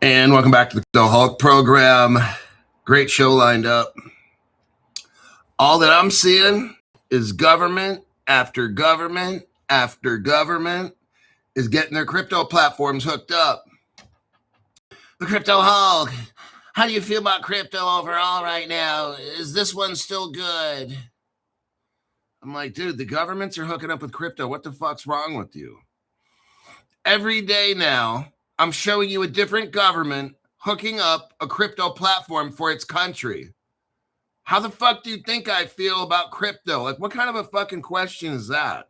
And welcome back to the Hulk program. Great show lined up. All that I'm seeing is government after government after government is getting their crypto platforms hooked up. The Crypto Hulk, how do you feel about crypto overall right now? Is this one still good? I'm like, dude, the governments are hooking up with crypto. What the fuck's wrong with you? Every day now, I'm showing you a different government hooking up a crypto platform for its country. How the fuck do you think I feel about crypto? Like, what kind of a fucking question is that?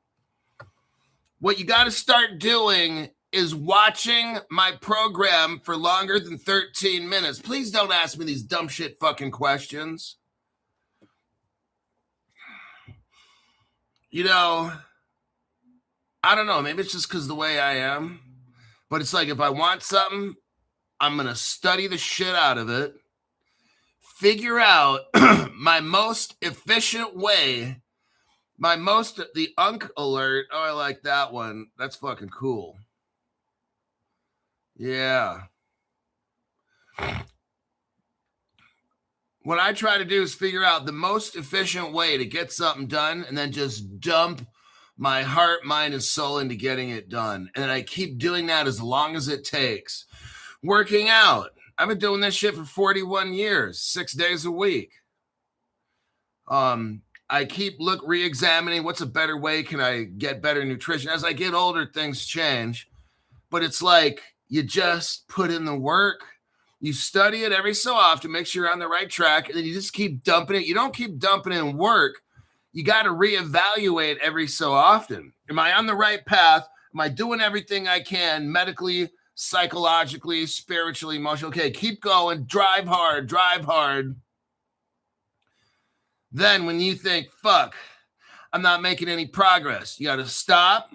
What you got to start doing is watching my program for longer than 13 minutes. Please don't ask me these dumb shit fucking questions. You know, I don't know. Maybe it's just because the way I am. But it's like if I want something, I'm going to study the shit out of it, figure out my most efficient way, the Unk alert. Oh, I like that one. That's fucking cool. Yeah. What I try to do is figure out the most efficient way to get something done and then just dump my heart, mind, and soul into getting it done. And I keep doing that as long as it takes. Working out. I've been doing this shit for 41 years, 6 days a week. I keep re-examining what's a better way can I get better nutrition. As I get older, things change. But it's like you just put in the work. You study it every so often, make sure you're on the right track, and then you just keep dumping it. You don't keep dumping in work. You got to reevaluate every so often. Am I on the right path? Am I doing everything I can medically, psychologically, spiritually, emotionally? Okay, keep going. Drive hard, drive hard. Then when you think, fuck, I'm not making any progress, you got to stop,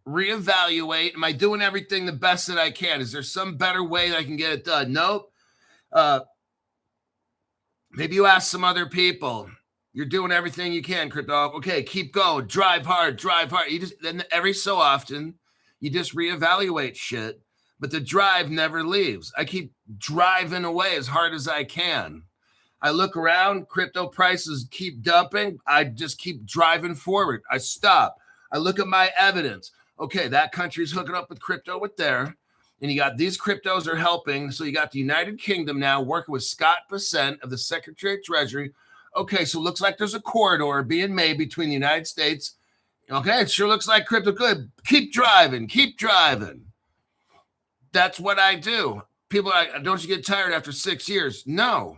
reevaluate. Am I doing everything the best that I can? Is there some better way that I can get it done? Nope. Maybe you ask some other people. You're doing everything you can, crypto. Okay, keep going. Drive hard, drive hard. Then every so often, you just reevaluate shit, but the drive never leaves. I keep driving away as hard as I can. I look around, crypto prices keep dumping. I just keep driving forward. I stop. I look at my evidence. Okay, that country's hooking up with crypto with there. And you got these cryptos are helping. So you got the United Kingdom now working with Scott Bessent of the Secretary of Treasury. Okay, so it looks like there's a corridor being made between the United States. Okay, it sure looks like crypto. Good. Keep driving. Keep driving. That's what I do. People are like, don't you get tired after 6 years? No,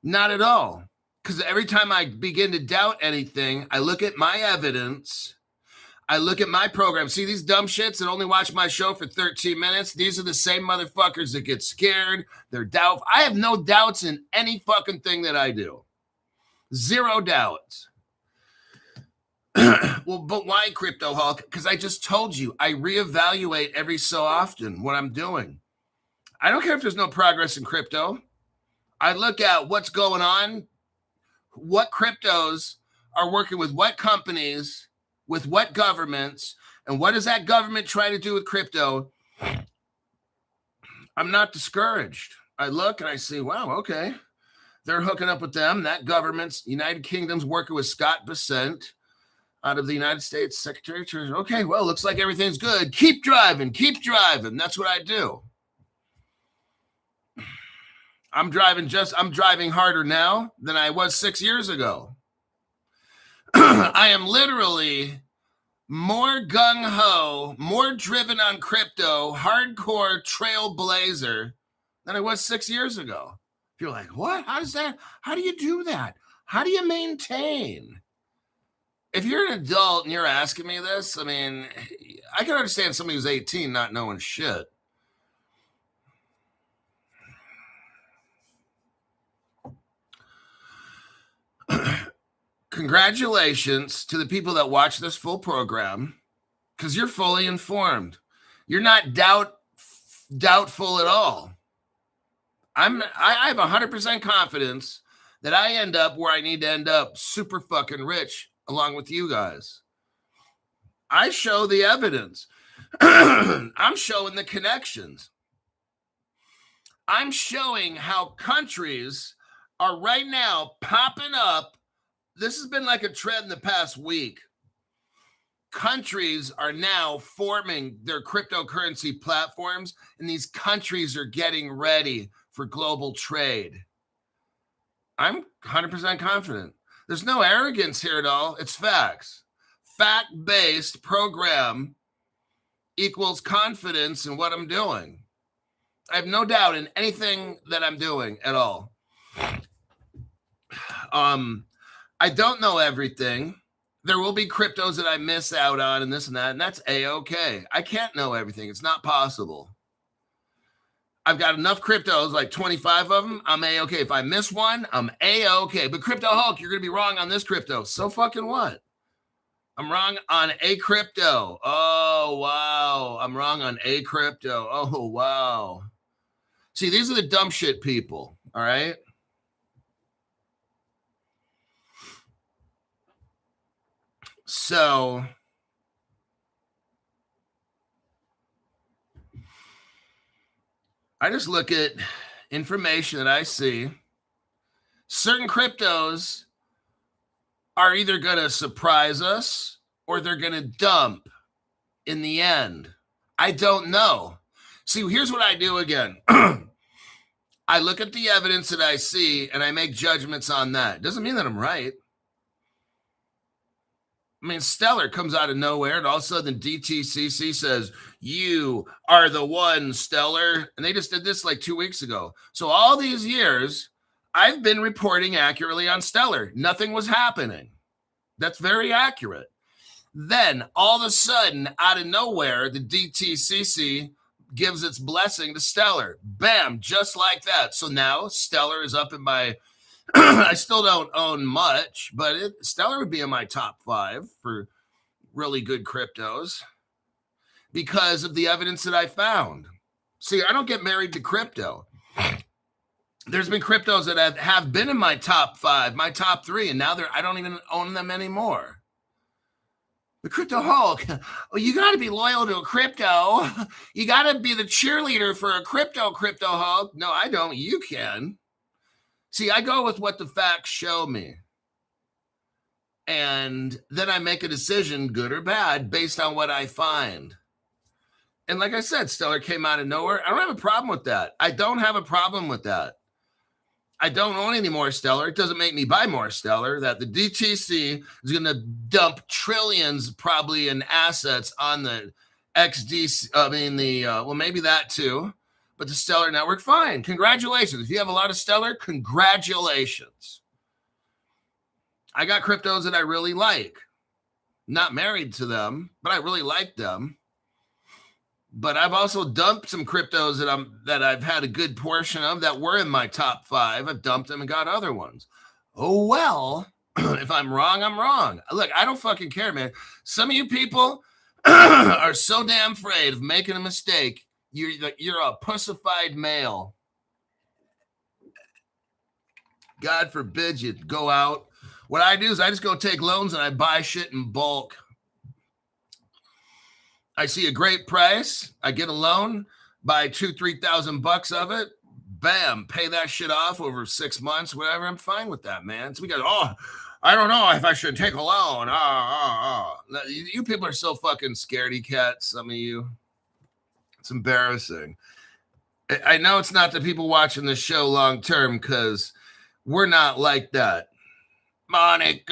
not at all. Because every time I begin to doubt anything, I look at my evidence. I look at my program. See these dumb shits that only watch my show for 13 minutes? These are the same motherfuckers that get scared. They're doubtful. I have no doubts in any fucking thing that I do. Zero doubts. Well, but why Crypto Hulk? Because I just told you, I reevaluate every so often what I'm doing. I don't care if there's no progress in crypto. I look at what's going on, what cryptos are working with what companies, with what governments, and what is that government trying to do with crypto? I'm not discouraged. I look and I see, wow, okay. They're hooking up with them. That government's, United Kingdom's working with Scott Bessent out of the United States Secretary of Treasury. Okay, well, looks like everything's good. Keep driving, keep driving. That's what I do. I'm driving harder now than I was 6 years ago. I am literally more gung-ho, more driven on crypto, hardcore trailblazer than I was 6 years ago. You're like, what? How do you do that? How do you maintain? If you're an adult and you're asking me this, I mean, I can understand somebody who's 18 not knowing shit. Congratulations to the people that watch this full program, because you're fully informed. You're not doubtful at all. I have 100% confidence that I end up where I need to end up, super fucking rich, along with you guys. I show the evidence. I'm showing the connections. I'm showing how countries are right now popping up. This has been like a trend in the past week. Countries are now forming their cryptocurrency platforms, and these countries are getting ready for global trade. I'm 100% confident. There's no arrogance here at all. It's facts. Fact-based program equals confidence in what I'm doing. I have no doubt in anything that I'm doing at all. I don't know everything. There will be cryptos that I miss out on and this and that, and that's A-okay. I can't know everything. It's not possible. I've got enough cryptos, like 25 of them. I'm A-okay. If I miss one, I'm A-okay. But Crypto Hulk, you're going to be wrong on this crypto. So fucking what? I'm wrong on a crypto. Oh, wow. I'm wrong on a crypto. Oh, wow. See, these are the dumb shit people, all right? So I just look at information that I see. Certain cryptos are either going to surprise us or they're going to dump in the end. I don't know. See, here's what I do again. I look at the evidence that I see and I make judgments on that. Doesn't mean that I'm right. I mean, Stellar comes out of nowhere, and all of a sudden DTCC says, you are the one, Stellar. And they just did this like 2 weeks ago. So all these years, I've been reporting accurately on Stellar. Nothing was happening. That's very accurate. Then all of a sudden, out of nowhere, the DTCC gives its blessing to Stellar. Bam, just like that. So now Stellar is up in my... I still don't own much, but Stellar would be in my top 5 for really good cryptos because of the evidence that I found. See, I don't get married to crypto. There's been cryptos that have been in my top 5, my top 3, and now I don't even own them anymore. The Crypto Hulk, well, you got to be loyal to a crypto. You got to be the cheerleader for a Crypto Hulk. No, I don't. You can. See, I go with what the facts show me. And then I make a decision, good or bad, based on what I find. And like I said, Stellar came out of nowhere. I don't have a problem with that. I don't have a problem with that. I don't own any more Stellar. It doesn't make me buy more Stellar. That the DTC is going to dump trillions probably in assets on the XDC. I mean, well, maybe that too. But the Stellar network, fine. Congratulations. If you have a lot of Stellar, congratulations. I got cryptos that I really like. Not married to them, but I really like them. But I've also dumped some cryptos that I've had a good portion of that were in my top 5. I've dumped them and got other ones. Oh, well, if I'm wrong, I'm wrong. Look, I don't fucking care, man. Some of you people are so damn afraid of making a mistake. You're a pussified male. God forbid you go out. What I do is I just go take loans and I buy shit in bulk. I see a great price. I get a loan, buy $2,000-$3,000 of it. Bam, pay that shit off over 6 months, whatever. I'm fine with that, man. So we got, I don't know if I should take a loan. You people are so fucking scaredy cats, some of you. It's embarrassing. I know it's not the people watching the show long term because we're not like that. Monica.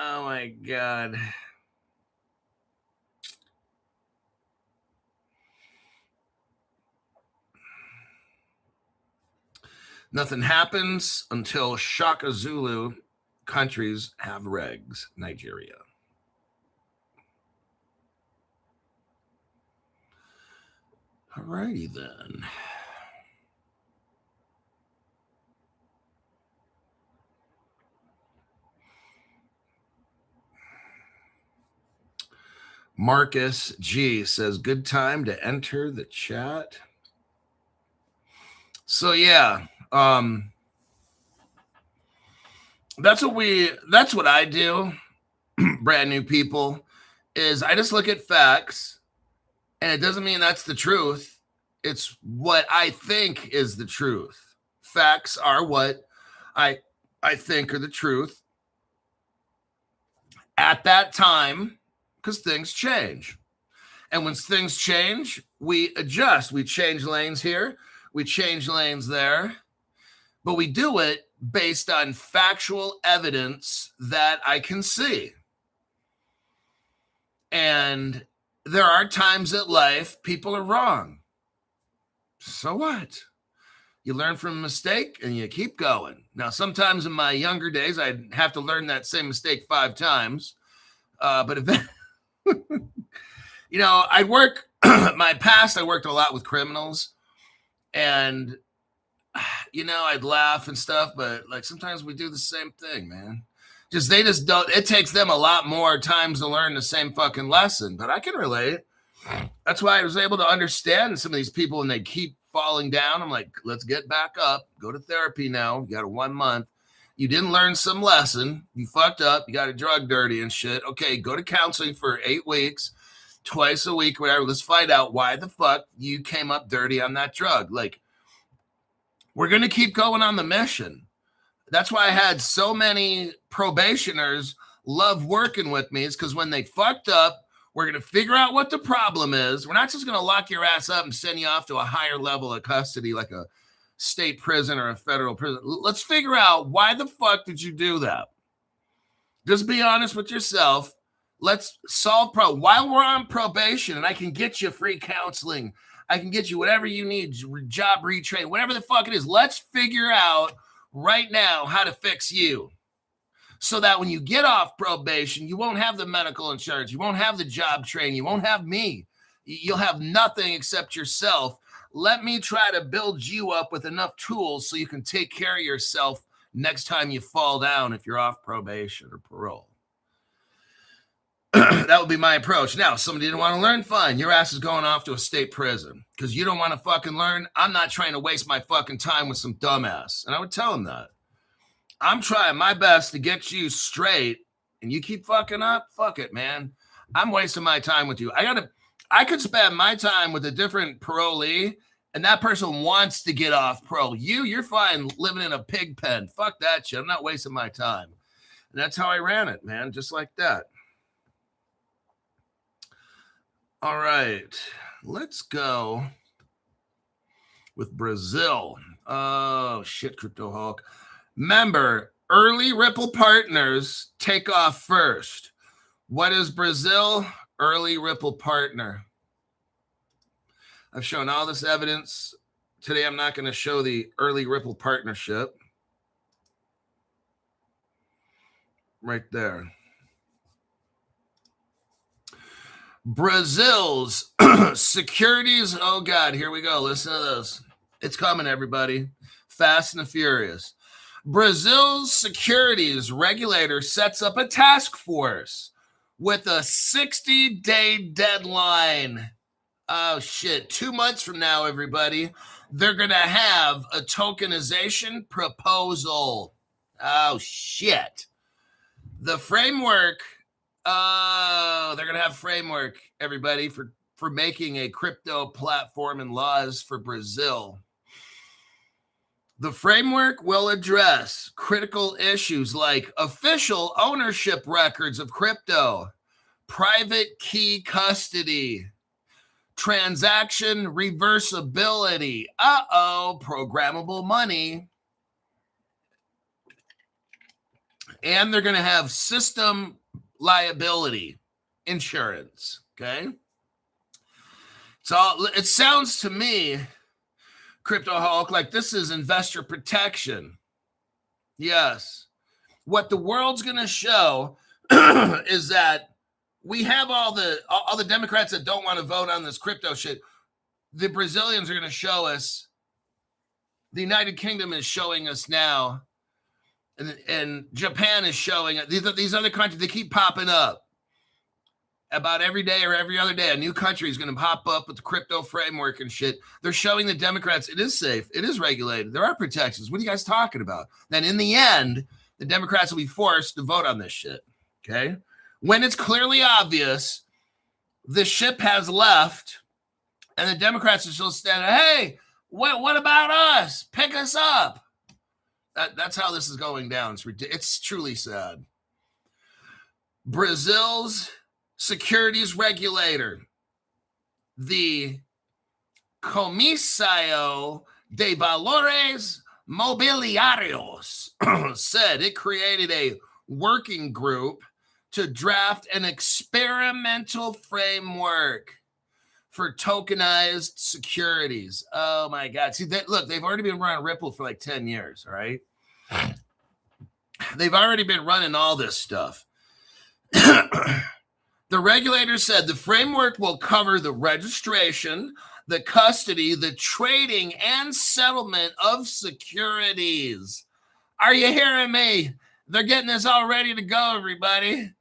Oh my God. Nothing happens until Shaka Zulu countries have regs. Nigeria. All righty then. Marcus G says, good time to enter the chat. So yeah, that's what I do. Brand new people is I just look at facts And it doesn't mean that's the truth. It's what I think is the truth. Facts are what I think are the truth at that time, because things change. And when things change, we adjust. We change lanes here. We change lanes there. But we do it based on factual evidence that I can see. And there are times in life people are wrong. So what? You learn from a mistake and you keep going. Now, sometimes in my younger days, I'd have to learn that same mistake 5 times. But if you know, I'd work my past, I worked a lot with criminals, and you know, I'd laugh and stuff, but like sometimes we do the same thing, man. They just don't, it takes them a lot more times to learn the same fucking lesson, but I can relate. That's why I was able to understand some of these people when they keep falling down. I'm like, let's get back up, go to therapy now. You got a 1 month. You didn't learn some lesson. You fucked up. You got a drug dirty and shit. Okay, go to counseling for 8 weeks, twice a week, whatever. Let's find out why the fuck you came up dirty on that drug. Like, we're going to keep going on the mission. That's why I had so many probationers love working with me, is because when they fucked up, we're going to figure out what the problem is. We're not just going to lock your ass up and send you off to a higher level of custody, like a state prison or a federal prison. Let's figure out why the fuck did you do that? Just be honest with yourself. Let's solve problem. While we're on probation, and I can get you free counseling, I can get you whatever you need, job retrain, whatever the fuck it is. Let's figure out right now how to fix you, so that when you get off probation, you won't have the medical insurance, you won't have the job training, you won't have me. You'll have nothing except yourself. Let me try to build you up with enough tools so you can take care of yourself next time you fall down if you're off probation or parole. That would be my approach. Now, somebody didn't want to learn, fine. Your ass is going off to a state prison because you don't want to fucking learn. I'm not trying to waste my fucking time with some dumbass. And I would tell him that. I'm trying my best to get you straight, and you keep fucking up. Fuck it, man. I'm wasting my time with you. I could spend my time with a different parolee, and that person wants to get off parole. You're fine living in a pig pen. Fuck that shit. I'm not wasting my time. And that's how I ran it, man. Just like that. All right. Let's go with Brazil. Oh, shit, Crypto Hulk. Remember, early Ripple partners take off first. What is Brazil? Early Ripple partner. I've shown all this evidence. Today, I'm not going to show the early Ripple partnership. Right there. Brazil's securities. Oh, God, here we go. Listen to this. It's coming, everybody. Fast and furious. Brazil's securities regulator sets up a task force with a 60-day deadline. Oh, shit. 2 months from now, everybody, they're going to have a tokenization proposal. Oh, shit. The framework. Oh, they're going to have framework, everybody, for making a crypto platform and laws for Brazil. The framework will address critical issues like official ownership records of crypto, private key custody, transaction reversibility, programmable money, and they're going to have system liability insurance. Okay. It sounds to me, Crypto Hulk, like this is investor protection. Yes. What the world's going to show is that we have all the Democrats that don't want to vote on this crypto shit. The Brazilians are going to show us. The United Kingdom is showing us now. And Japan is showing it. These other countries, they keep popping up. About every day or every other day, a new country is going to pop up with the crypto framework and shit. They're showing the Democrats it is safe. It is regulated. There are protections. What are you guys talking about? Then in the end, the Democrats will be forced to vote on this shit. Okay? When it's clearly obvious the ship has left And the Democrats are still standing, hey, what about us? Pick us up. That's how this is going down. It's truly sad. Brazil's securities regulator, the Comissário de Valores Mobiliários, said it created a working group to draft an experimental framework for tokenized securities. Oh my God. See, look, they've already been running Ripple for like 10 years, all right? They've already been running all this stuff. The regulator said the framework will cover the registration, the custody, the trading, and settlement of securities. Are you hearing me? They're getting this all ready to go, everybody.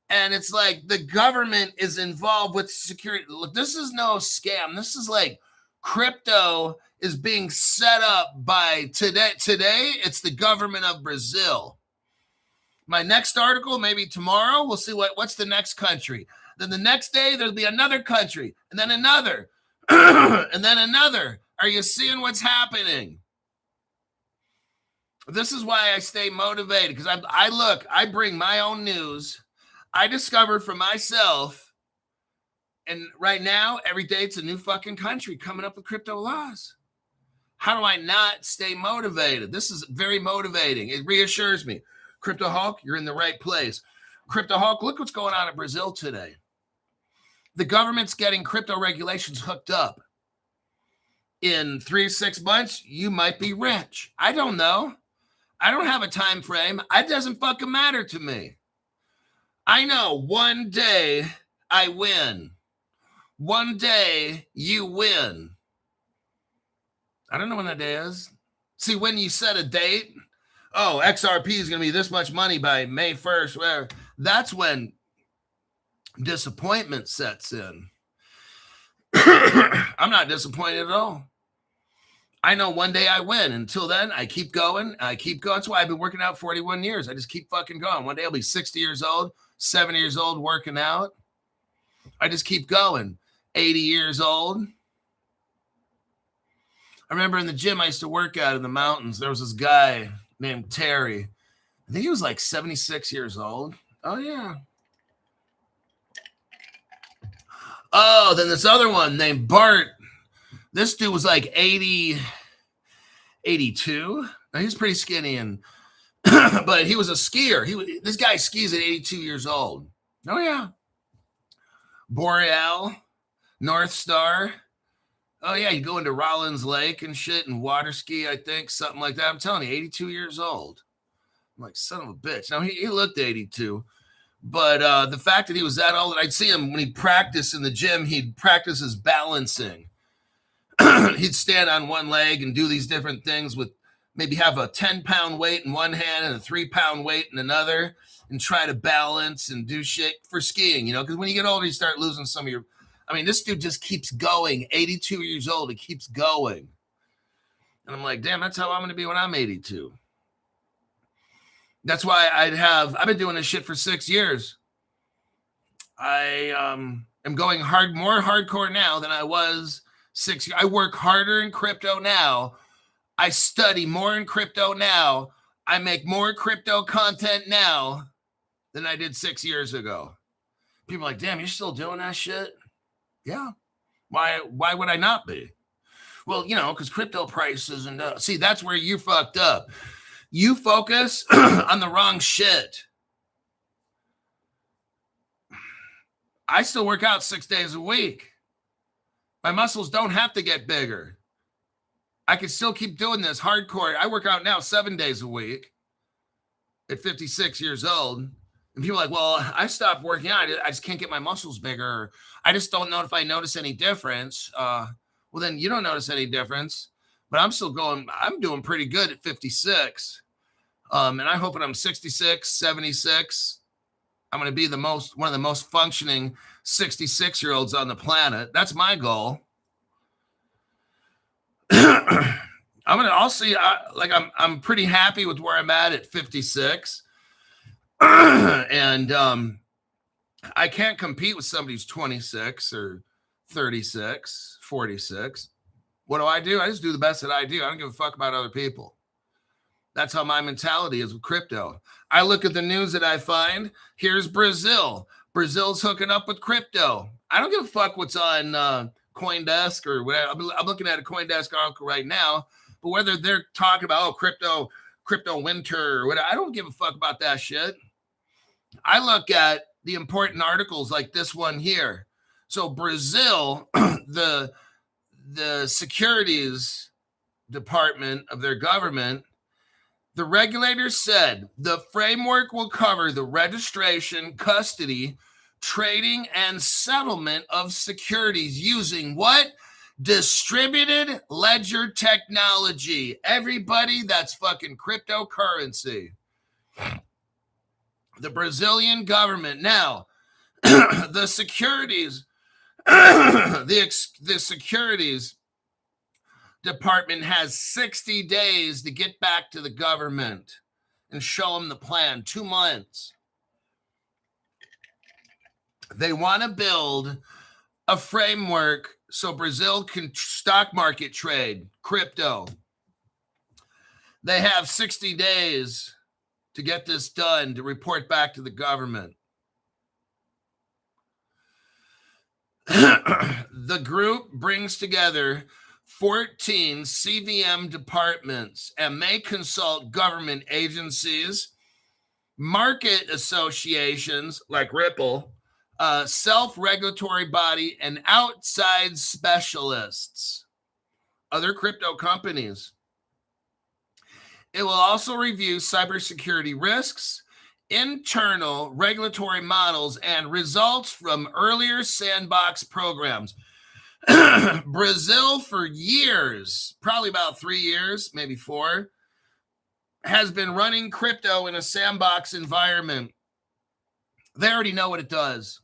And it's like the government is involved with security. Look, this is no scam. This is like crypto is being set up by today. Today, it's the government of Brazil. My next article, maybe tomorrow, we'll see what's the next country. Then the next day, there'll be another country, and then another, and then another. Are you seeing what's happening? This is why I stay motivated, because I bring my own news. I discovered for myself, and right now, every day it's a new fucking country coming up with crypto laws. How do I not stay motivated? This is very motivating. It reassures me. Crypto Hawk, you're in the right place. Crypto Hawk, look what's going on in Brazil today. The government's getting crypto regulations hooked up. In 3 to 6 months, you might be rich. I don't know. I don't have a time frame. It doesn't fucking matter to me. I know one day I win. One day you win. I don't know when that day is. See, when you set a date, oh, XRP is going to be this much money by May 1st, whatever. That's when disappointment sets in. I'm not disappointed at all. I know one day I win. Until then, I keep going. That's why I've been working out 41 years. I just keep fucking going. One day I'll be 60 years old, 70 years old working out. I just keep going. 80 years old. I remember in the gym I used to work out in the mountains. There was this guy named Terry. I think he was like 76 years old. Oh, yeah. Oh, then this other one named Bart. This dude was like 80, 82. Now, he was pretty skinny, and but he was a skier. This guy skis at 82 years old. Oh, yeah. Boreal, North Star. Oh, yeah, you go into Rollins Lake and shit and water ski, I think, something like that. I'm telling you, 82 years old. I'm like, son of a bitch. Now, he looked 82. But the fact that he was that old, I'd see him when he'd practice in the gym, he'd practice his balancing. He'd stand on one leg and do these different things with maybe have a 10-pound weight in one hand and a 3-pound weight in another and try to balance and do shit for skiing, you know, because when you get older, you start losing some of your, I mean, this dude just keeps going. 82 years old, he keeps going. And I'm like, damn, that's how I'm going to be when I'm 82. That's why I've been doing this shit for 6 years. I am going more hardcore now than I was 6 years. I work harder in crypto now. I study more in crypto now. I make more crypto content now than I did 6 years ago. People are like, damn, you're still doing that shit? Yeah. Why would I not be? Well, you know, because crypto prices and see, that's where you fucked up. You focus on the wrong shit. I still work out 6 days a week. My muscles don't have to get bigger. I can still keep doing this hardcore. I work out now 7 days a week at 56 years old. And people are like, well, I stopped working out. I just can't get my muscles bigger. I just don't know if I notice any difference. Well, then you don't notice any difference. But I'm still going. I'm doing pretty good at 56. And I hope when I'm 66, 76, I'm going to be one of the most functioning 66-year-olds on the planet. That's my goal. I'll see. I'm pretty happy with where I'm at 56. And I can't compete with somebody who's 26 or 36, 46. What do? I just do the best that I do. I don't give a fuck about other people. That's how my mentality is with crypto. I look at the news that I find. Here's Brazil. Brazil's hooking up with crypto. I don't give a fuck what's on CoinDesk or whatever. I'm looking at a CoinDesk article right now, but whether they're talking about crypto winter or whatever, I don't give a fuck about that shit. I look at the important articles like this one here. So Brazil, the securities department of their government, the regulators said the framework will cover the registration, custody, trading, and settlement of securities using what? Distributed ledger technology. Everybody, that's fucking cryptocurrency. The Brazilian government. Now, the securities, the securities department has 60 days to get back to the government and show them the plan. 2 months. They want to build a framework so Brazil can stock market trade crypto. They have 60 days to get this done, to report back to the government. The group brings together 14 CVM departments and may consult government agencies, market associations like Ripple, self-regulatory body, and outside specialists, other crypto companies. It will also review cybersecurity risks, internal regulatory models, and results from earlier sandbox programs. Brazil, for years, probably about 3 years, maybe 4, has been running crypto in a sandbox environment. They already know what it does.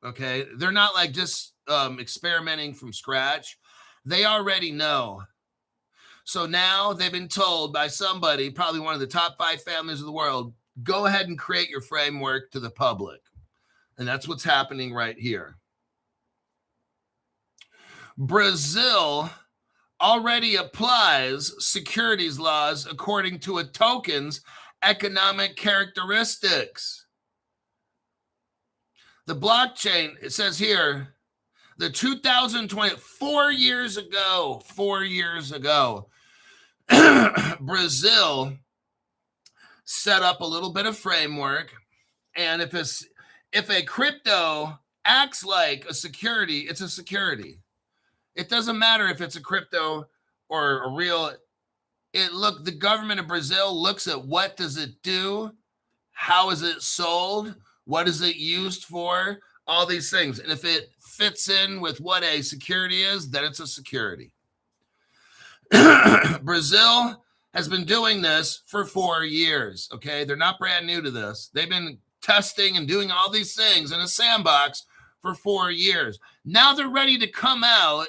Okay, they're not like just experimenting from scratch. They already know. So now they've been told by somebody, probably one of the top 5 families of the world, go ahead and create your framework to the public. And that's what's happening right here. Brazil already applies securities laws according to a token's economic characteristics. The blockchain, it says here, the 2020, 4 years ago, Brazil set up a little bit of framework, and if a crypto acts like a security, it's a security. It doesn't matter if it's a crypto or a real. The government of Brazil looks at what does it do, how is it sold, what is it used for, all these things, and if it fits in with what a security is, then it's a security. Brazil has been doing this for 4 years, okay? They're not brand new to this. They've been testing and doing all these things in a sandbox for 4 years. Now they're ready to come out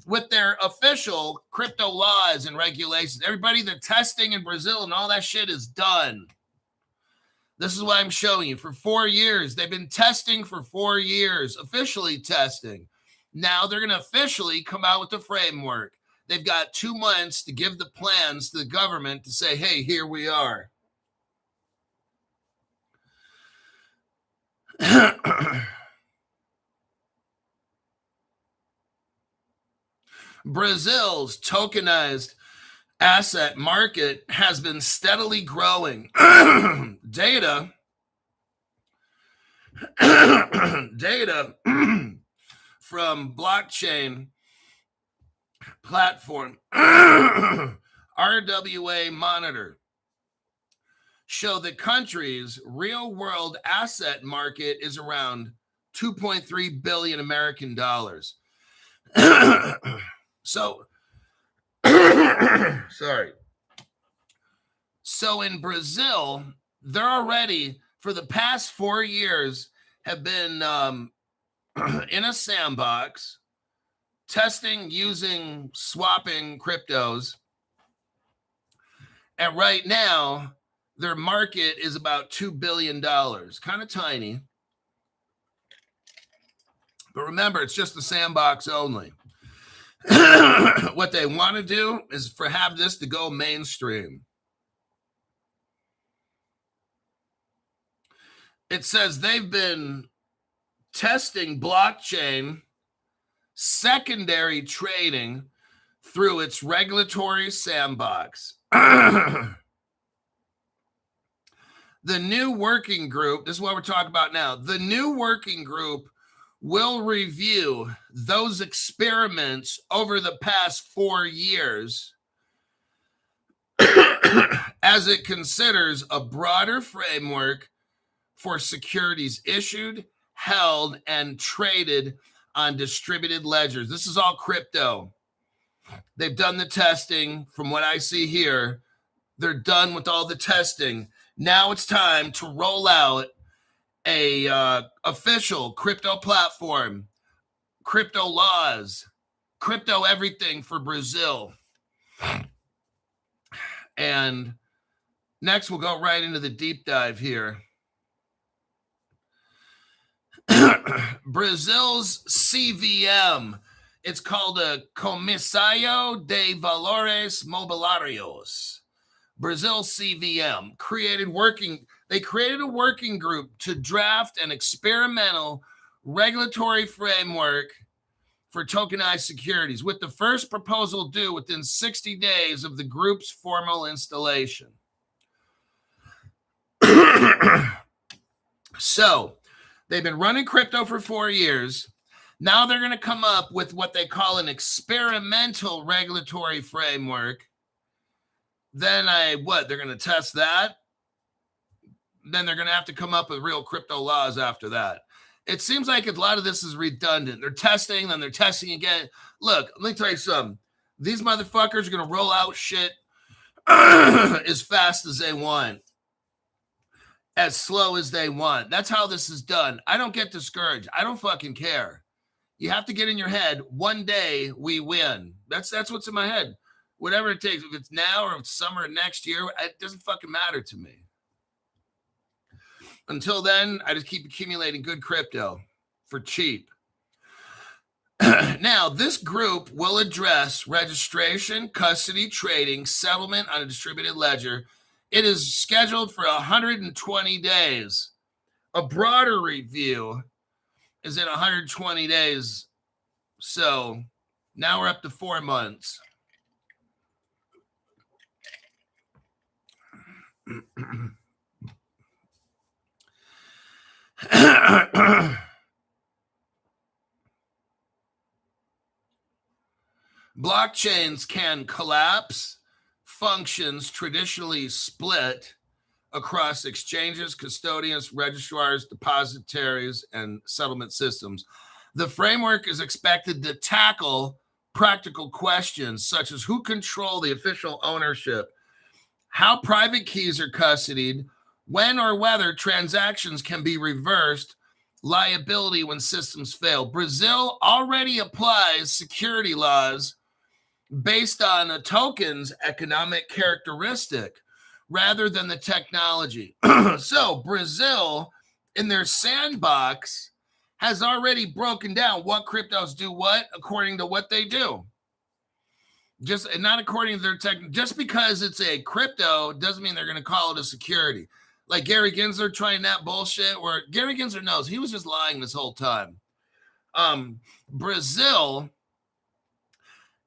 with their official crypto laws and regulations. Everybody, the testing in Brazil and all that shit is done. This is what I'm showing you. For 4 years, they've been testing for 4 years, officially testing. Now they're going to officially come out with the framework. They've got 2 months to give the plans to the government to say, hey, here we are. Brazil's tokenized asset market has been steadily growing. Data from blockchain platform RWA Monitor show the country's real-world asset market is around 2.3 billion American dollars. So in Brazil, they're already, for the past 4 years, have been in a sandbox, testing, using, swapping cryptos. And right now, their market is about $2 billion. Kind of tiny. But remember, it's just the sandbox only. What they want to do is have this to go mainstream. It says they've been testing blockchain secondary trading through its regulatory sandbox. The new working group, this is what we're talking about now. The new working group will review those experiments over the past 4 years as it considers a broader framework for securities issued, held, and traded on distributed ledgers. This is all crypto. They've done the testing. From what I see here, they're done with all the testing. Now it's time to roll out a official crypto platform, crypto laws, crypto everything for Brazil. And next, we'll go right into the deep dive here. Brazil's CVM. It's called a Comissário de Valores Mobiliários. Brazil CVM they created a working group to draft an experimental regulatory framework for tokenized securities, with the first proposal due within 60 days of the group's formal installation. So, they've been running crypto for 4 years. Now they're going to come up with what they call an experimental regulatory framework. Then they're going to test that. Then they're going to have to come up with real crypto laws after that. It seems like a lot of this is redundant. They're testing, then they're testing again. Look, let me tell you something. These motherfuckers are going to roll out shit as fast as they want, as slow as they want. That's how this is done. I don't get discouraged. I don't fucking care. You have to get in your head, one day we win. That's what's in my head. Whatever it takes. If it's now or if it's summer next year, it doesn't fucking matter to me. Until then, I just keep accumulating good crypto for cheap. Now, this group will address registration, custody, trading, settlement on a distributed ledger. It is scheduled for 120 days. A broader review is in 120 days. So now we're up to 4 months. Blockchains can collapse functions traditionally split across exchanges, custodians, registrars, depositories, and settlement systems. The framework is expected to tackle practical questions such as who control the official ownership, how private keys are custodied, when or whether transactions can be reversed, liability when systems fail. Brazil already applies security laws based on a token's economic characteristic rather than the technology. So Brazil, in their sandbox, has already broken down what cryptos do what according to what they do. Just not according to their tech. Just because it's a crypto doesn't mean they're going to call it a security. Like Gary Gensler trying that bullshit, where Gary Gensler knows he was just lying this whole time. Brazil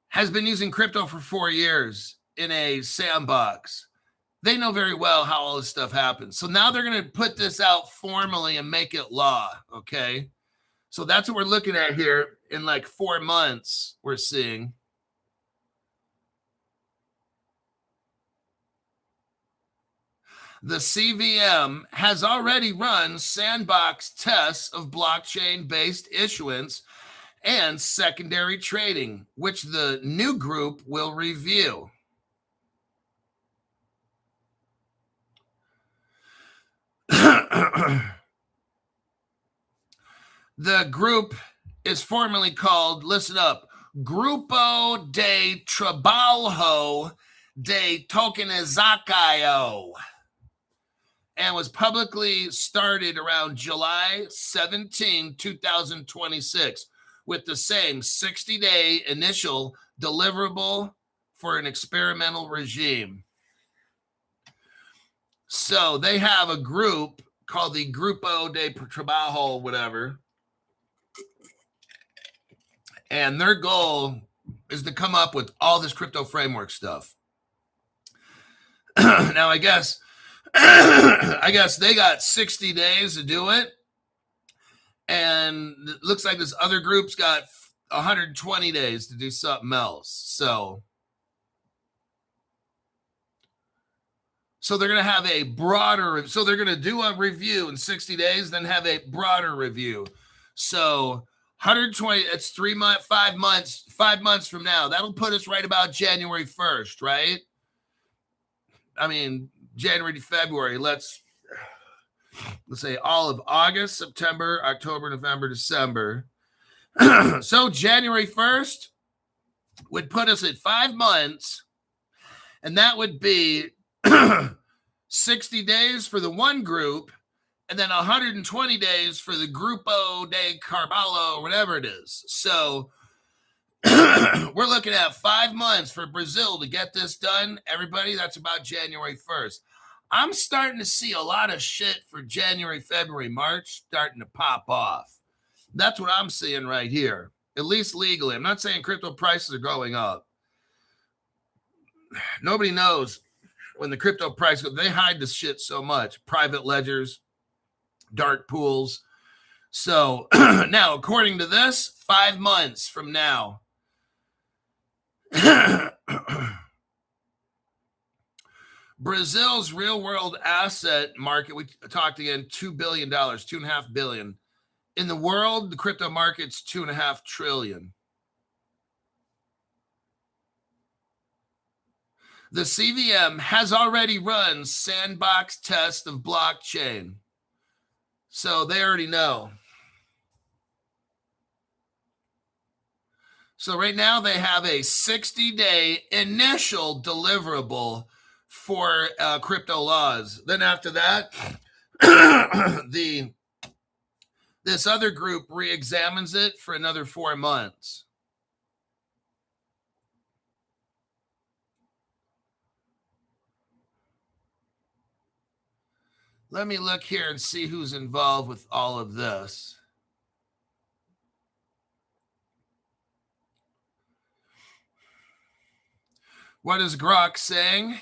has been using crypto for 4 years in a sandbox. They know very well how all this stuff happens. So now they're going to put this out formally and make it law, okay? So that's what we're looking at here in like 4 months, we're seeing. The CVM has already run sandbox tests of blockchain-based issuance and secondary trading, which the new group will review. The group is formally called, listen up, Grupo de Trabalho de Tokenização. and was publicly started around July 17, 2026, with the same 60-day initial deliverable for an experimental regime. So they have a group called the Grupo de Trabajo, whatever. And their goal is to come up with all this crypto framework stuff. Now, I guess they got 60 days to do it. And it looks like this other group's got 120 days to do something else. So they're going to have a broader, so they're going to do a review in 60 days, then have a broader review. So 120, it's 5 months from now. That'll put us right about January 1st, right? I mean, January to February. Let's say all of August, September, October, November, December. So January 1st would put us at 5 months, and that would be 60 days for the one group, and then 120 days for the Grupo de Carvalho, whatever it is. So we're looking at 5 months for Brazil to get this done. Everybody, that's about January 1st. I'm starting to see a lot of shit for January, February, March starting to pop off. That's what I'm seeing right here, at least legally. I'm not saying crypto prices are going up. Nobody knows when the crypto price goes. They hide this shit so much. Private ledgers, dark pools. So now, according to this, 5 months from now, Brazil's real world asset market, we talked again, $2 billion, $2.5 billion. In the world, the crypto market's $2.5 trillion. The CVM has already run sandbox test of blockchain. So they already know. So right now they have a 60-day initial deliverable for crypto laws. Then after that, this other group re-examines it for another 4 months. Let me look here and see who's involved with all of this. What is Grok saying?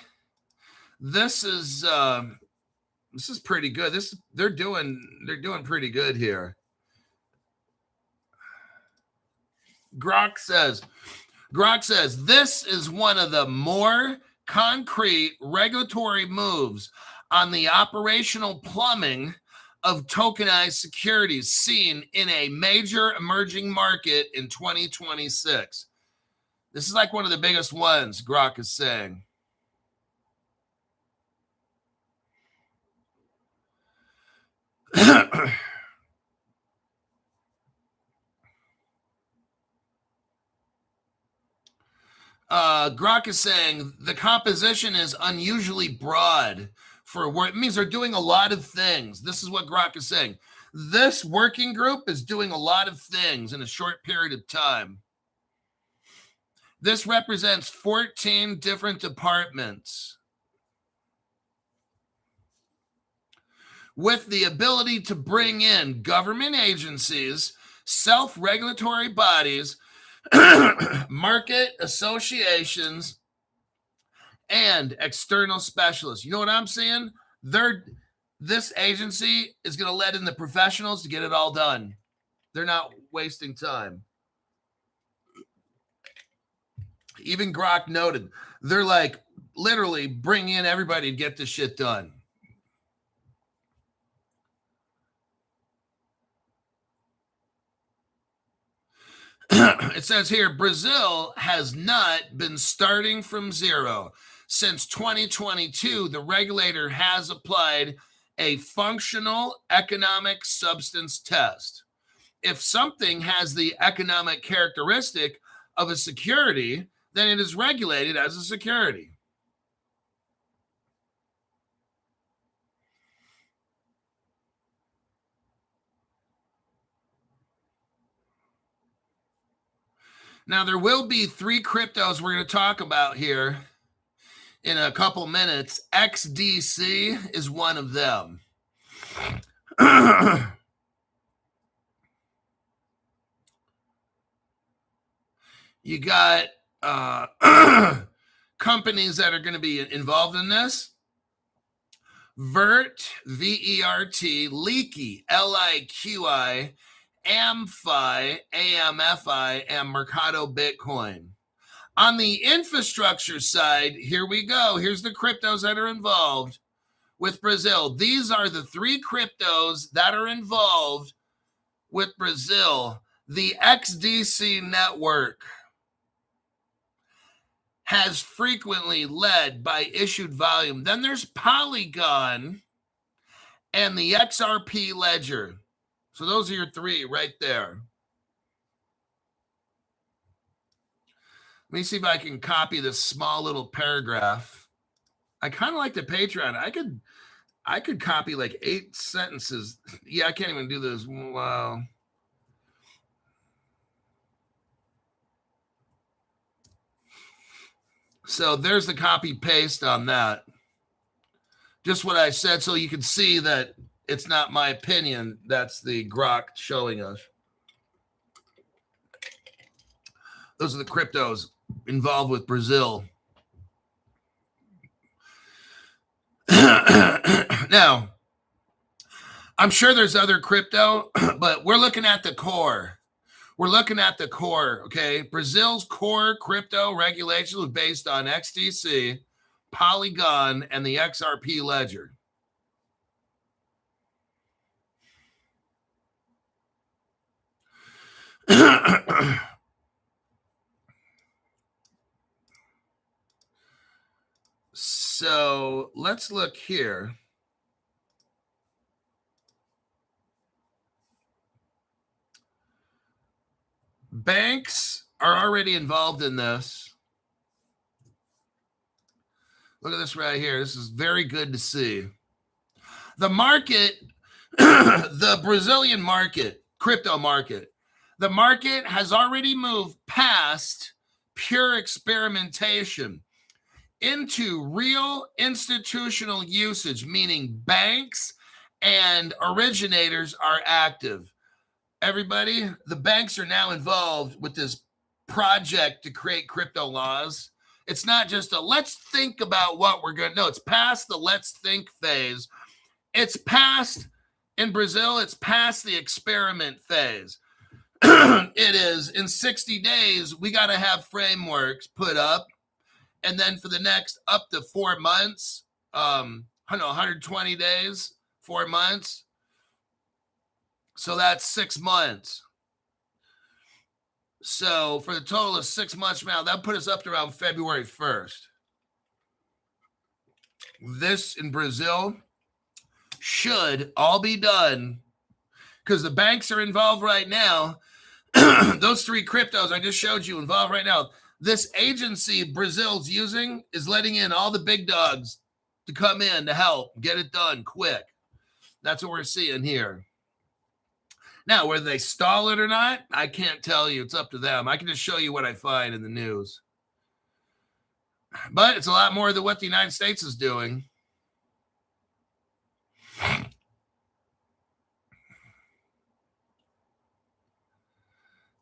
This is pretty good. They're doing pretty good here. Grok says this is one of the more concrete regulatory moves on the operational plumbing of tokenized securities seen in a major emerging market in 2026. This is like one of the biggest ones, Grok is saying. Grok is saying the composition is unusually broad for work. It means they're doing a lot of things. This is what Grok is saying. This working group is doing a lot of things in a short period of time. This represents 14 different departments with the ability to bring in government agencies, self-regulatory bodies, market associations, and external specialists. You know what I'm saying? This agency is going to let in the professionals to get it all done. They're not wasting time. Even Grok noted, they're like literally bring in everybody to get this shit done. It says here, Brazil has not been starting from zero. Since 2022, the regulator has applied a functional economic substance test. If something has the economic characteristic of a security, then it is regulated as a security. Now, there will be 3 cryptos we're going to talk about here in a couple minutes. XDC is one of them. You got companies that are going to be involved in this. Vert, V-E-R-T, Leaky, L-I-Q-I, AMFI, AMFI, and Mercado Bitcoin. On the infrastructure side, here we go. Here's the cryptos that are involved with Brazil. These are the 3 cryptos that are involved with Brazil. The XDC network has frequently led by issued volume. Then there's Polygon and the XRP ledger. So those are your 3 right there. Let me see if I can copy this small little paragraph. I kind of like the Patreon. I could copy like 8 sentences. Yeah, I can't even do this. Wow. So there's the copy paste on that. Just what I said, so you can see that it's not my opinion. That's the Grok showing us. Those are the cryptos involved with Brazil. Now, I'm sure there's other crypto, but we're looking at the core. We're looking at the core, okay? Brazil's core crypto regulations are based on XDC, Polygon, and the XRP ledger. So let's look here. Banks are already involved in this. Look at this right here. This is very good to see. The market, the Brazilian market, crypto market, the market has already moved past pure experimentation into real institutional usage, meaning banks and originators are active. Everybody, the banks are now involved with this project to create crypto laws. It's not just a let's think about what we're going to know. It's past the let's think phase. It's past, in Brazil, it's past the experiment phase. It is in 60 days, we got to have frameworks put up. And then for the next up to 4 months, 120 days, 4 months. So that's 6 months. So for the total of 6 months from now, that put us up to around February 1st. This in Brazil should all be done because the banks are involved right now. Those 3 cryptos I just showed you involved right now. This agency Brazil's using is letting in all the big dogs to come in to help get it done quick. That's what we're seeing here. Now, whether they stall it or not, I can't tell you. It's up to them. I can just show you what I find in the news. But it's a lot more than what the United States is doing.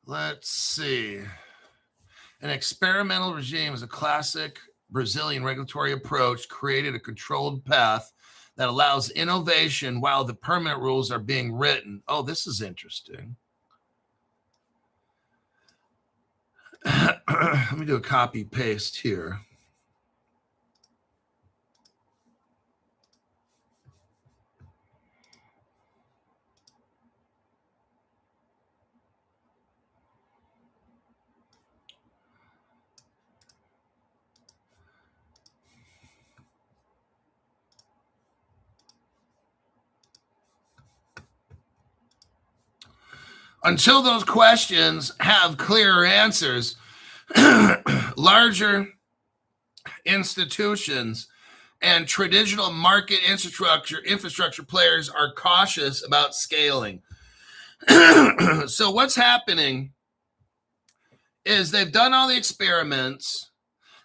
Let's see. An experimental regime is a classic Brazilian regulatory approach, created a controlled path that allows innovation while the permanent rules are being written. Oh, this is interesting. Let me do a copy paste here. Until those questions have clearer answers, larger institutions and traditional market infrastructure players are cautious about scaling. So what's happening is they've done all the experiments.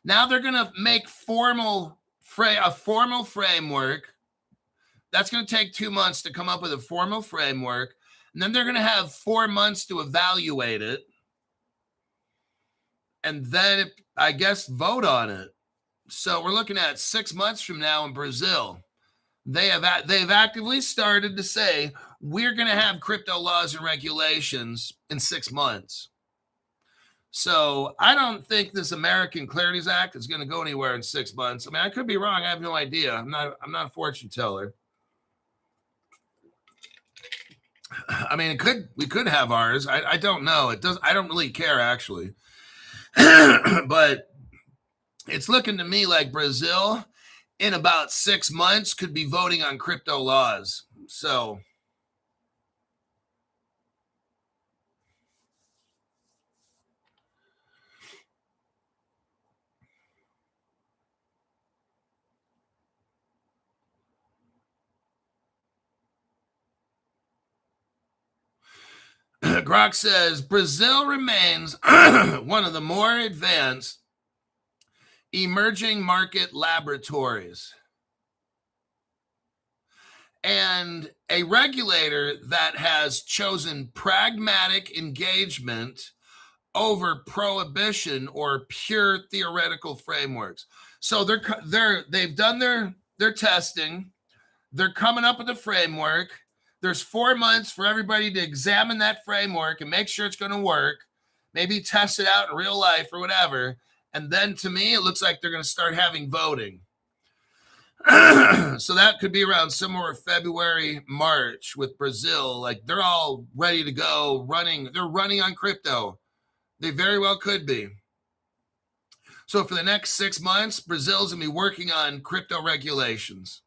Now they're going to make a formal framework. That's going to take 2 months to come up with a formal framework. And then they're going to have 4 months to evaluate it. And then, I guess, vote on it. So we're looking at 6 months from now in Brazil. They've actively started to say, we're going to have crypto laws and regulations in 6 months. So I don't think this American Clarities Act is going to go anywhere in 6 months. I mean, I could be wrong. I have no idea. I'm not a fortune teller. I mean, we could have ours. I don't know. I don't really care, actually. But it's looking to me like Brazil in about 6 months could be voting on crypto laws. So Grok says Brazil remains one of the more advanced emerging market laboratories and a regulator that has chosen pragmatic engagement over prohibition or pure theoretical frameworks. So they've done their testing. They're coming up with a framework. There's 4 months for everybody to examine that framework and make sure it's going to work. Maybe test it out in real life or whatever. And then to me, it looks like they're going to start having voting. So that could be around somewhere February, March with Brazil. Like they're all ready to go running. They're running on crypto. They very well could be. So for the next 6 months, Brazil's going to be working on crypto regulations.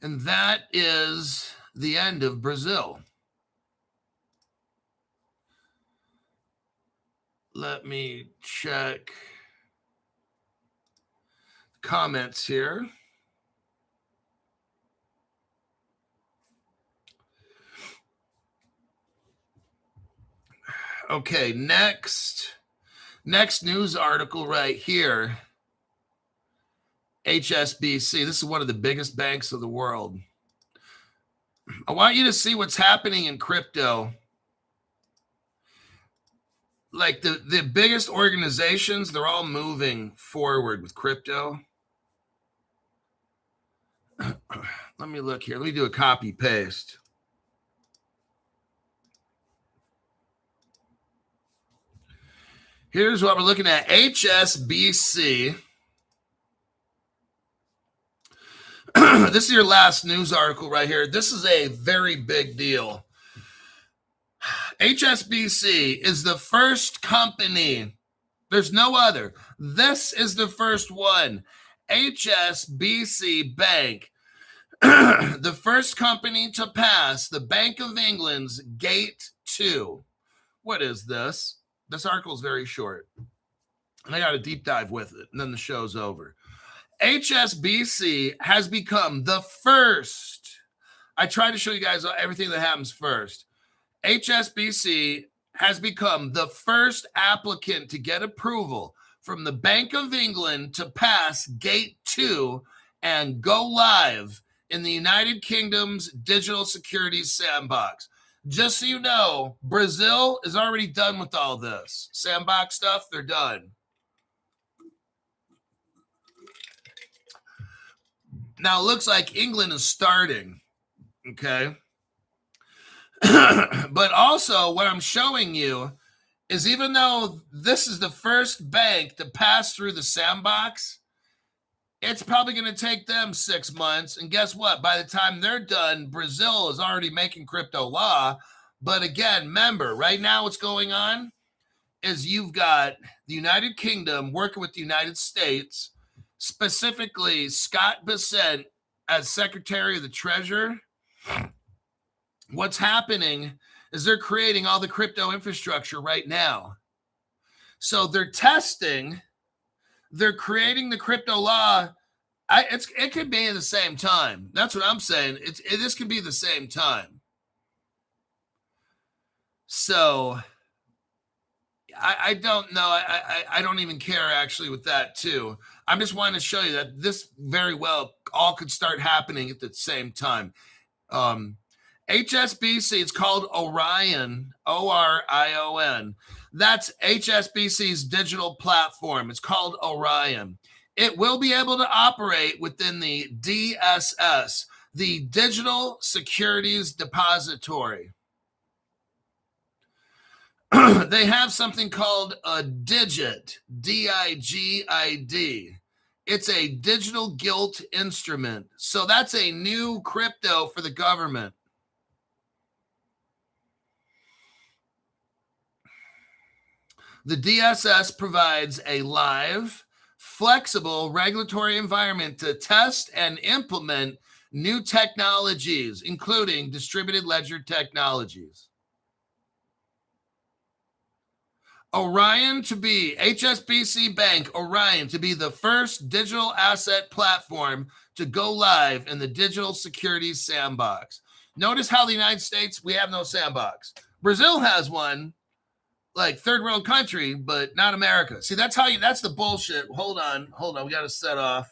And that is the end of Brazil. Let me check comments here. Okay, next news article right here. HSBC. This is one of the biggest banks of the world. I want you to see what's happening in crypto. Like the biggest organizations, they're all moving forward with crypto. Let me look here. Let me do a copy paste. Here's what we're looking at. HSBC. This is your last news article right here. This is a very big deal. HSBC is the first company. There's no other. This is the first one. HSBC Bank, the first company to pass the Bank of England's Gate 2. What is this? This article is very short. And I got a deep dive with it. And then the show's over. HSBC has become the first. I try to show you guys everything that happens first. HSBC has become the first applicant to get approval from the Bank of England to pass Gate 2 and go live in the United Kingdom's digital securities sandbox. Just so you know, Brazil is already done with all this. Sandbox stuff, they're done. Now, it looks like England is starting, okay? But also, what I'm showing you is even though this is the first bank to pass through the sandbox, it's probably going to take them 6 months. And guess what? By the time they're done, Brazil is already making crypto law. But again, remember, right now what's going on is you've got the United Kingdom working with the United States, specifically Scott Bessent as Secretary of the Treasury. What's happening is they're creating all the crypto infrastructure right now. So they're testing, they're creating the crypto law It could be at the same time. That's what I'm saying. This could be the same time. So I don't know. I don't even care actually with that too. I'm just wanting to show you that this very well all could start happening at the same time. HSBC, it's called Orion, Orion. That's HSBC's digital platform. It's called Orion. It will be able to operate within the DSS, the Digital Securities Depository. They have something called a digit, DIGID. It's a digital gilt instrument. So that's a new crypto for the government. The DSS provides a live, flexible regulatory environment to test and implement new technologies, including distributed ledger technologies. Orion to be, HSBC Bank, Orion to be the first digital asset platform to go live in the digital securities sandbox. Notice how the United States, we have no sandbox. Brazil has one, like third world country, but not America. See, that's the bullshit. Hold on. We got to set off.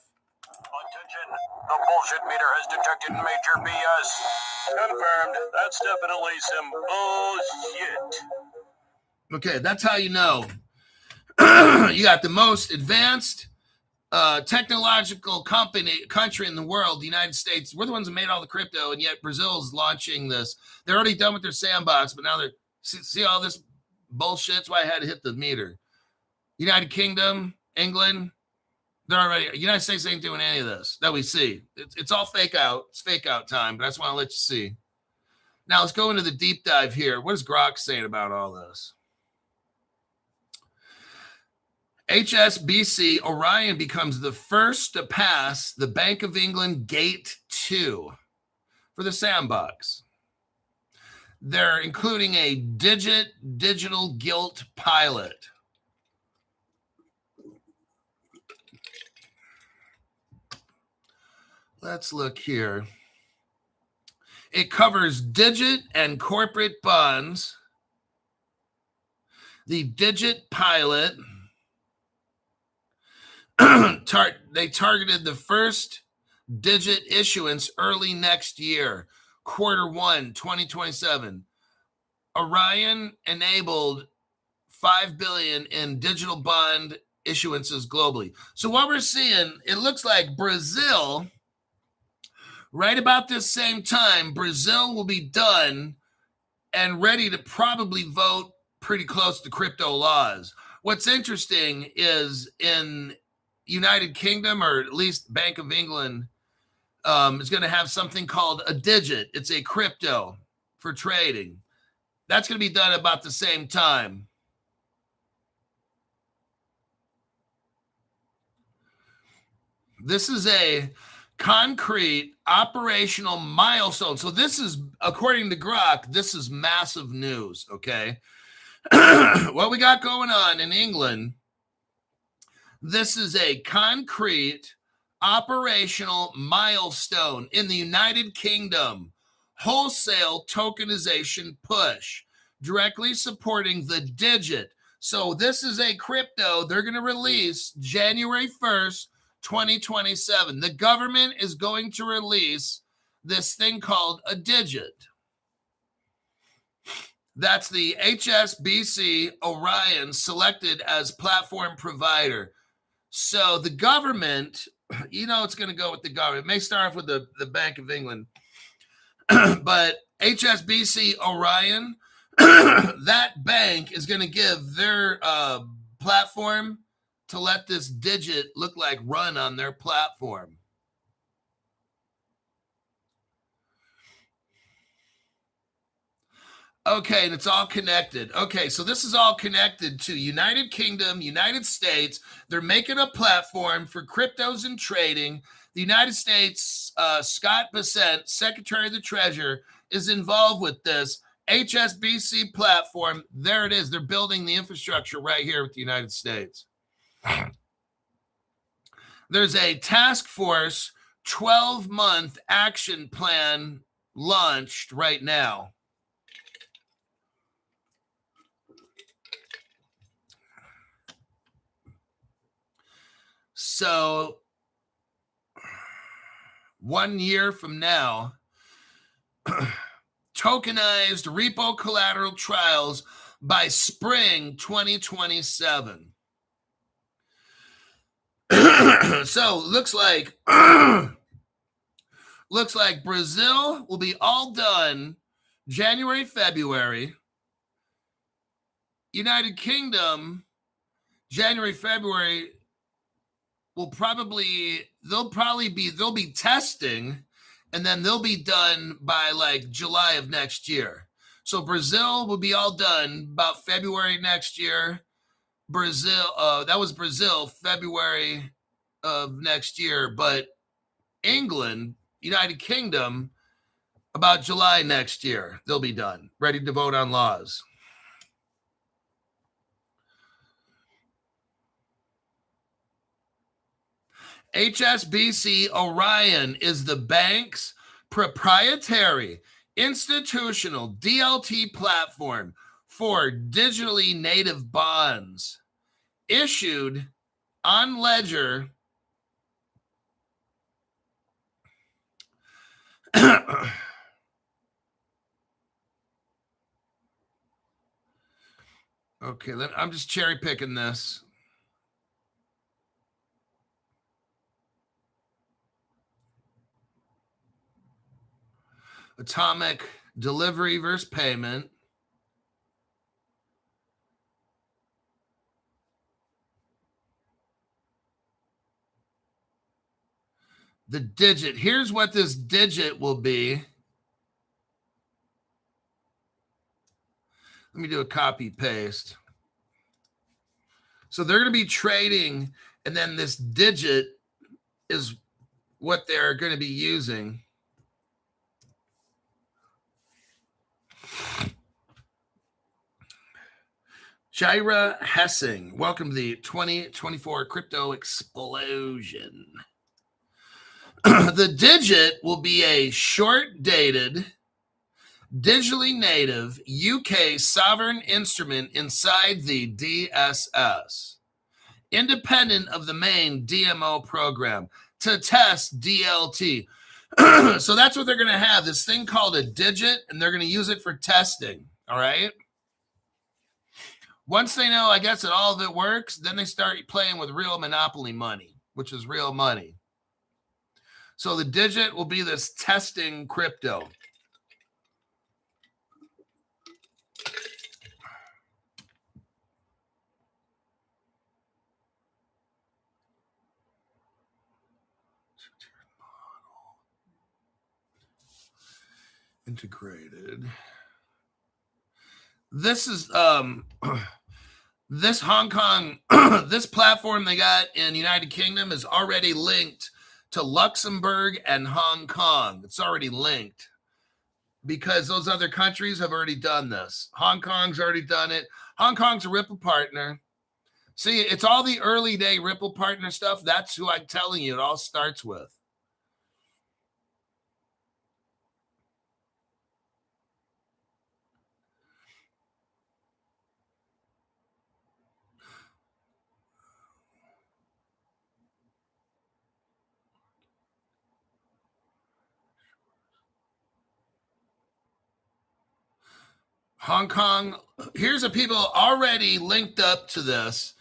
Attention, the bullshit meter has detected major BS. Confirmed. That's definitely some bullshit. Okay, that's how you know. You got the most advanced technological country in the world, the United States. We're the ones that made all the crypto, and yet Brazil's launching this. They're already done with their sandbox, but now they're see all this bullshit. That's why I had to hit the meter. United Kingdom, England, they're already. United States ain't doing any of this that we see. It's all fake out. It's fake out time, but I just want to let you see. Now let's go into the deep dive here. What is Grok saying about all this? HSBC Orion becomes the first to pass the Bank of England Gate 2 for the sandbox. They're including a digital gilt pilot. Let's look here. It covers digit and corporate bonds. The digit pilot, they targeted the first digit issuance early next year, Q1 2027. Orion enabled $5 billion in digital bond issuances globally. So what we're seeing, it looks like Brazil, right about this same time, Brazil will be done and ready to probably vote pretty close to crypto laws. What's interesting is in United Kingdom, or at least Bank of England, is going to have something called a digit. It's a crypto for trading. That's going to be done about the same time. This is a concrete operational milestone. So this is, according to Grok, this is massive news, okay? What we got going on in England, this is a concrete operational milestone in the United Kingdom. Wholesale tokenization push, directly supporting the digit. So this is a crypto they're going to release January 1st, 2027. The government is going to release this thing called a digit. That's the HSBC Orion selected as platform provider. So the government, you know, it's going to go with the government. It may start off with the Bank of England, but HSBC Orion, that bank is going to give their platform to let this digit look like run on their platform. Okay, and it's all connected. Okay, so this is all connected to United Kingdom, United States. They're making a platform for cryptos and trading. The United States, Scott Bessent, Secretary of the Treasury, is involved with this HSBC platform. There it is. They're building the infrastructure right here with the United States. There's a task force 12-month action plan launched right now. So 1 year from now, tokenized repo collateral trials by spring 2027. So looks like Brazil will be all done January, February. United Kingdom, January, February they'll be testing, and then they'll be done by like July of next year. So Brazil will be all done about February next year. That was Brazil, February of next year, but England, United Kingdom, about July next year, they'll be done, ready to vote on laws. HSBC Orion is the bank's proprietary institutional DLT platform for digitally native bonds issued on ledger okay, I'm just cherry picking this. Atomic delivery versus payment. The digit. Here's what this digit will be. Let me do a copy paste. So they're going to be trading, and then this digit is what they're going to be using. Jaira Hessing, welcome to the 2024 Crypto Explosion. The digit will be a short-dated, digitally native UK sovereign instrument inside the DSS, independent of the main DMO program, to test DLT. So that's what they're going to have, this thing called a digit, and they're going to use it for testing, all right? Once they know, I guess, that all of it works, then they start playing with real monopoly money, which is real money. So the digit will be this testing crypto. Integrated. This is this Hong Kong, this platform they got in United Kingdom is already linked to Luxembourg and Hong Kong. It's already linked because those other countries have already done this. Hong Kong's already done it. Hong Kong's a Ripple partner. See, it's all the early day Ripple partner stuff. That's who I'm telling you it all starts with. Hong Kong, here's the people already linked up to this.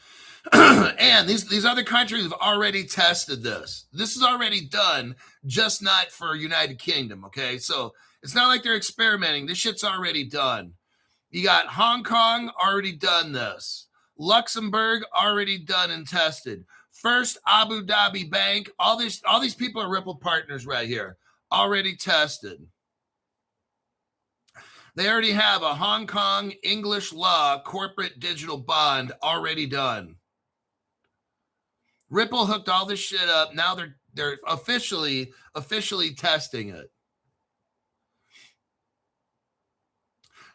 And these other countries have already tested this. This is already done, just not for United Kingdom, okay? So it's not like they're experimenting. This shit's already done. You got Hong Kong already done this. Luxembourg already done and tested. First Abu Dhabi Bank, all these people are Ripple partners right here, already tested. They already have a Hong Kong English law corporate digital bond already done. Ripple hooked all this shit up. Now they're officially testing it.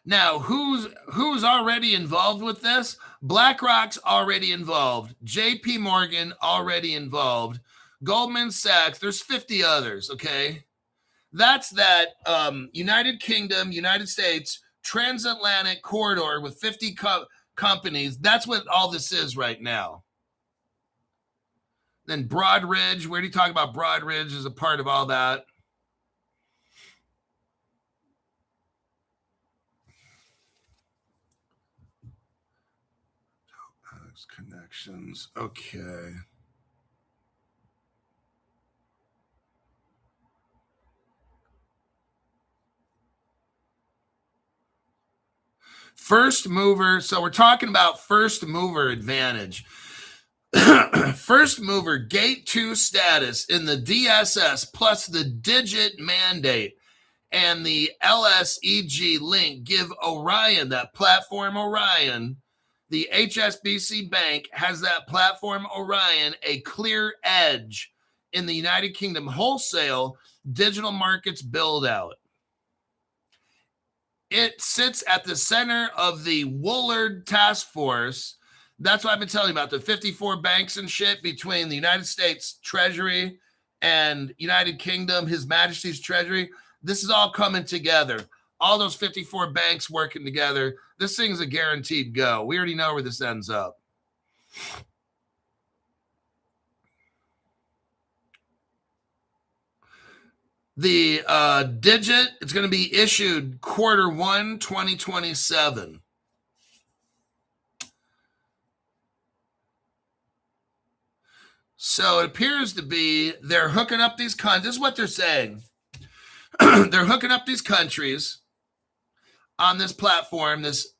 Now, who's already involved with this? BlackRock's already involved. JP Morgan already involved. Goldman Sachs, there's 50 others, okay? That's that United Kingdom, United States, transatlantic corridor with 50 companies. That's what all this is right now. Then Broadridge, where do you talk about Broadridge as a part of all that? Connections, okay. First mover, so we're talking about first mover advantage. First mover gate 2 status in the DSS plus the digit mandate and the LSEG link give Orion, that platform Orion, the HSBC Bank has that platform Orion a clear edge in the United Kingdom wholesale digital markets build out. It sits at the center of the Woolard Task Force. That's what I've been telling you about, the 54 banks and shit between the United States Treasury and United Kingdom, His Majesty's Treasury. This is all coming together. All those 54 banks working together. This thing's a guaranteed go. We already know where this ends up. The digit, it's going to be issued Q1 2027. So it appears to be they're hooking up these countries. This is what they're saying. They're hooking up these countries on this platform, this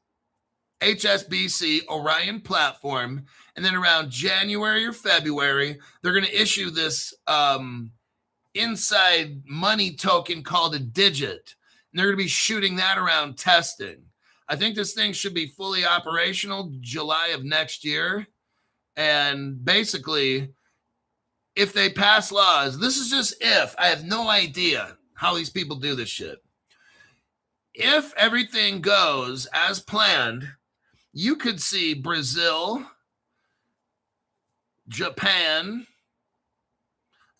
HSBC Orion platform. And then around January or February, they're going to issue this inside money token called a digit. And they're going to be shooting that around testing. I think this thing should be fully operational July of next year. And basically, if they pass laws, this is just if. I have no idea how these people do this shit. If everything goes as planned, you could see Brazil, Japan,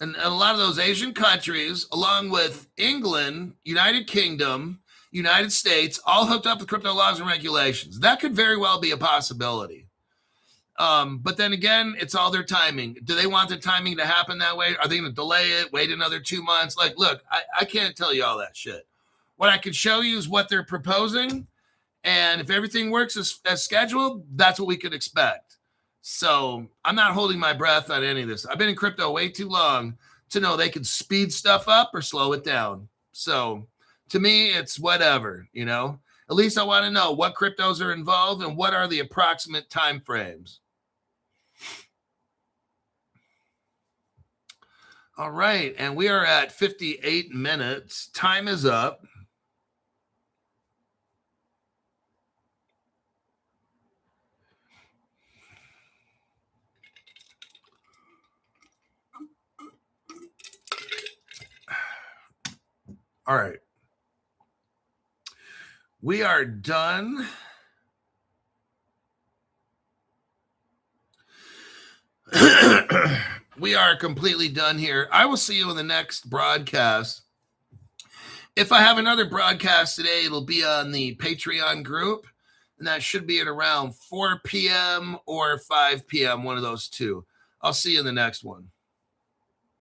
and a lot of those Asian countries, along with England, United Kingdom, United States, all hooked up with crypto laws and regulations. That could very well be a possibility. But then again, it's all their timing. Do they want the timing to happen that way? Are they going to delay it, wait another 2 months? Like, look, I can't tell you all that shit. What I can show you is what they're proposing. And if everything works as scheduled, that's what we could expect. So I'm not holding my breath on any of this. I've been in crypto way too long to know they can speed stuff up or slow it down. So to me, it's whatever, you know. At least I want to know what cryptos are involved and what are the approximate time frames. All right, and we are at 58 minutes. Time is up. All right. We are done. We are completely done here. I will see you in the next broadcast. If I have another broadcast today, it'll be on the Patreon group, and that should be at around 4 p.m. or 5 p.m., one of those two. I'll see you in the next one.